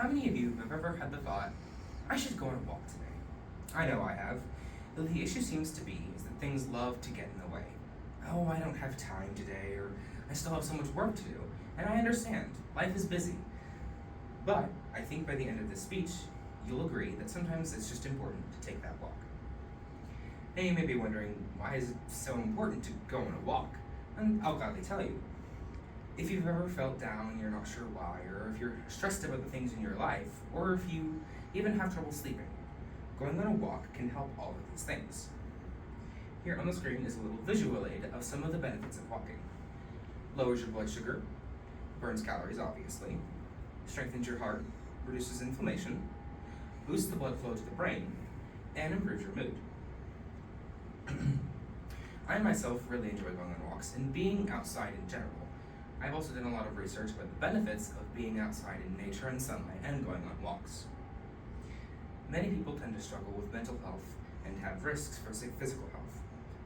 How many of you have ever had the thought, I should go on a walk today? I know I have, though the issue seems to be is that things love to get in the way. Oh, I don't have time today, or I still have so much work to do, and I understand, life is busy. But I think by the end of this speech, you'll agree that sometimes it's just important to take that walk. Now you may be wondering, why is it so important to go on a walk? And I'll gladly tell you. If you've ever felt down and you're not sure why, or if you're stressed about the things in your life, or if you even have trouble sleeping, going on a walk can help all of these things. Here on the screen is a little visual aid of some of the benefits of walking. Lowers your blood sugar, burns calories obviously, strengthens your heart, reduces inflammation, boosts the blood flow to the brain, and improves your mood. I myself really enjoy going on walks and being outside in general. I've also done a lot of research about the benefits of being outside in nature and sunlight and going on walks. Many people tend to struggle with mental health and have risks for physical health,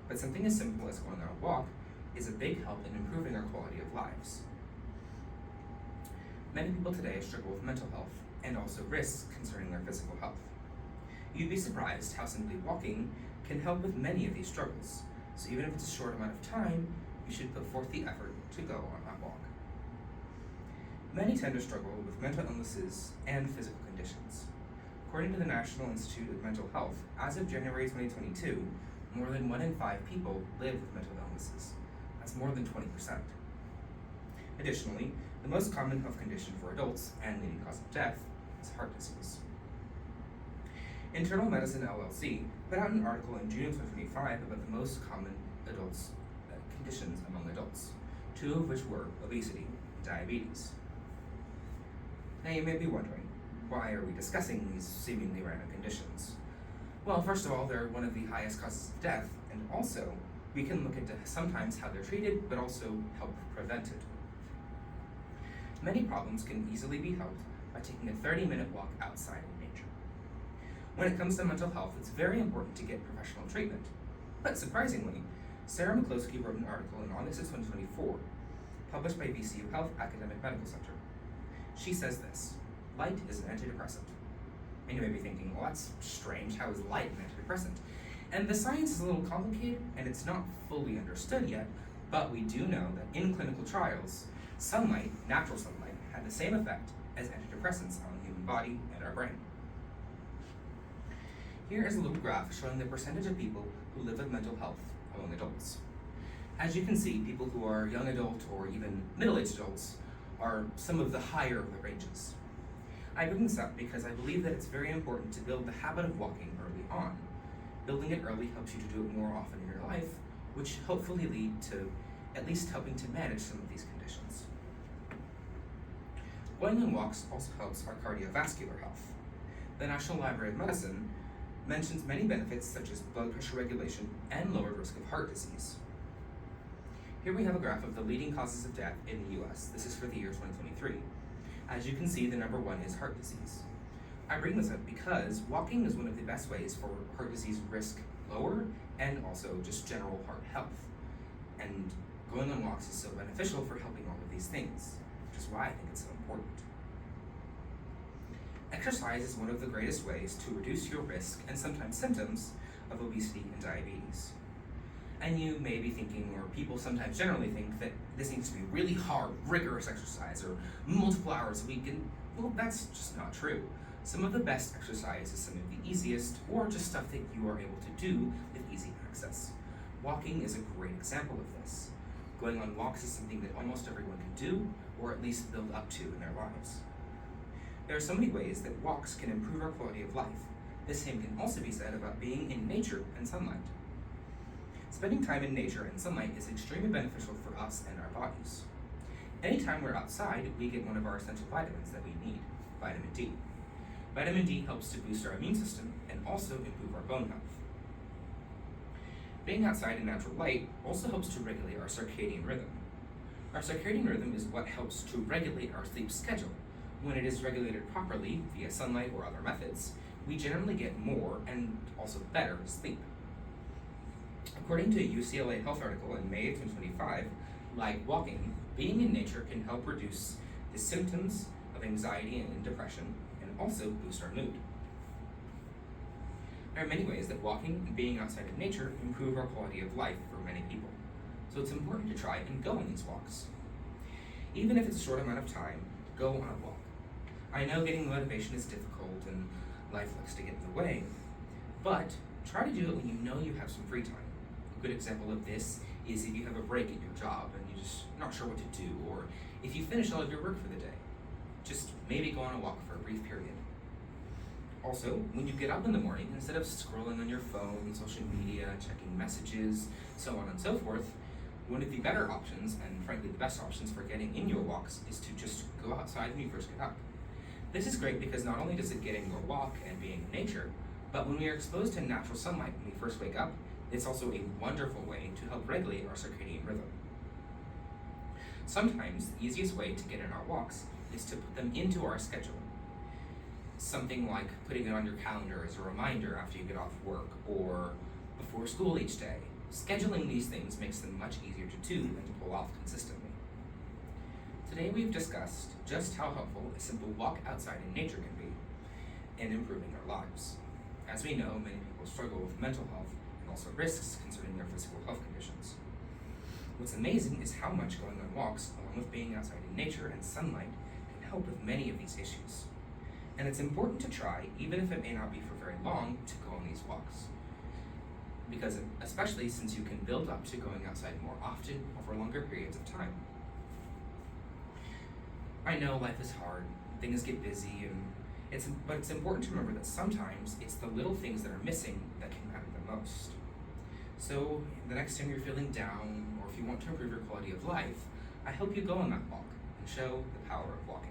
but something as simple as going on a walk is a big help in improving our quality of lives. Many people today struggle with mental health and also risks concerning their physical health. You'd be surprised how simply walking can help with many of these struggles, so even if it's a short amount of time, you should put forth the effort to go on that walk. Many tend to struggle with mental illnesses and physical conditions. According to the National Institute of Mental Health, as of January 2022, more than 1 in 5 people live with mental illnesses. That's more than 20%. Additionally, the most common health condition for adults and leading cause of death is heart disease. Internal Medicine LLC put out an article in June of 2025 about the most common conditions among adults, 2 of which were obesity and diabetes. Now you may be wondering, why are we discussing these seemingly random conditions? Well, first of all, they're one of the highest causes of death, and also we can look into sometimes how they're treated, but also help prevent it. Many problems can easily be helped by taking a 30-minute walk outside in nature. When it comes to mental health, it's very important to get professional treatment. But surprisingly, Sarah McCloskey wrote an article in August of 2024, published by VCU Health Academic Medical Center. She says this: light is an antidepressant. And you may be thinking, well, that's strange, how is light an antidepressant? And the science is a little complicated, and it's not fully understood yet, but we do know that in clinical trials, sunlight, natural sunlight, had the same effect as antidepressants on the human body and our brain. Here is a little graph showing the percentage of people who live with mental health among adults. As you can see, people who are young adult or even middle-aged adults are some of the higher of the ranges. I bring this up because I believe that it's very important to build the habit of walking early on. Building it early helps you to do it more often in your life, which hopefully lead to at least helping to manage some of these conditions. Going on walks also helps our cardiovascular health. The National Library of Medicine mentions many benefits such as blood pressure regulation and lowered risk of heart disease. Here we have a graph of the leading causes of death in the US. This is for the year 2023. As you can see, the number 1 is heart disease. I bring this up because walking is one of the best ways for heart disease risk lower and also just general heart health. And going on walks is so beneficial for helping all of these things, which is why I think it's so important. Exercise is one of the greatest ways to reduce your risk and sometimes symptoms of obesity and diabetes. And you may be thinking, or people sometimes generally think, that this needs to be really hard, rigorous exercise or multiple hours a week, and well, that's just not true. Some of the best exercise is some of the easiest, or just stuff that you are able to do with easy access. Walking is a great example of this. Going on walks is something that almost everyone can do, or at least build up to in their lives. There are so many ways that walks can improve our quality of life. The same can also be said about being in nature and sunlight. Spending time in nature and sunlight is extremely beneficial for us and our bodies. Anytime we're outside, we get one of our essential vitamins that we need, vitamin D. Vitamin D helps to boost our immune system and also improve our bone health. Being outside in natural light also helps to regulate our circadian rhythm. Our circadian rhythm is what helps to regulate our sleep schedule. When it is regulated properly via sunlight or other methods, we generally get more and also better sleep. According to a UCLA Health article in May of 2025, like walking, being in nature can help reduce the symptoms of anxiety and depression, also boost our mood. There are many ways that walking and being outside in nature improve our quality of life for many people, so it's important to try and go on these walks. Even if it's a short amount of time, go on a walk. I know getting motivation is difficult and life likes to get in the way, but try to do it when you know you have some free time. A good example of this is if you have a break at your job and you're just not sure what to do, or if you finish all of your work for the day. Just maybe go on a walk for a brief period. Also, when you get up in the morning, instead of scrolling on your phone, social media, checking messages, so on and so forth, one of the better options, and frankly the best options for getting in your walks, is to just go outside when you first get up. This is great because not only does it get in your walk and being in nature, but when we are exposed to natural sunlight when we first wake up, it's also a wonderful way to help regulate our circadian rhythm. Sometimes the easiest way to get in our walks is to put them into our schedule. Something like putting it on your calendar as a reminder after you get off work or before school each day. Scheduling these things makes them much easier to do and to pull off consistently. Today we've discussed just how helpful a simple walk outside in nature can be in improving our lives. As we know, many people struggle with mental health and also risks concerning their physical health conditions. What's amazing is how much going on walks, along with being outside in nature and sunlight, can help with many of these issues. And it's important to try, even if it may not be for very long, to go on these walks. Because especially since you can build up to going outside more often over longer periods of time. I know life is hard, things get busy, but it's important to remember that sometimes it's the little things that are missing that can matter the most. So the next time you're feeling down, or if you want to improve your quality of life, I hope you go on that walk and show the power of walking.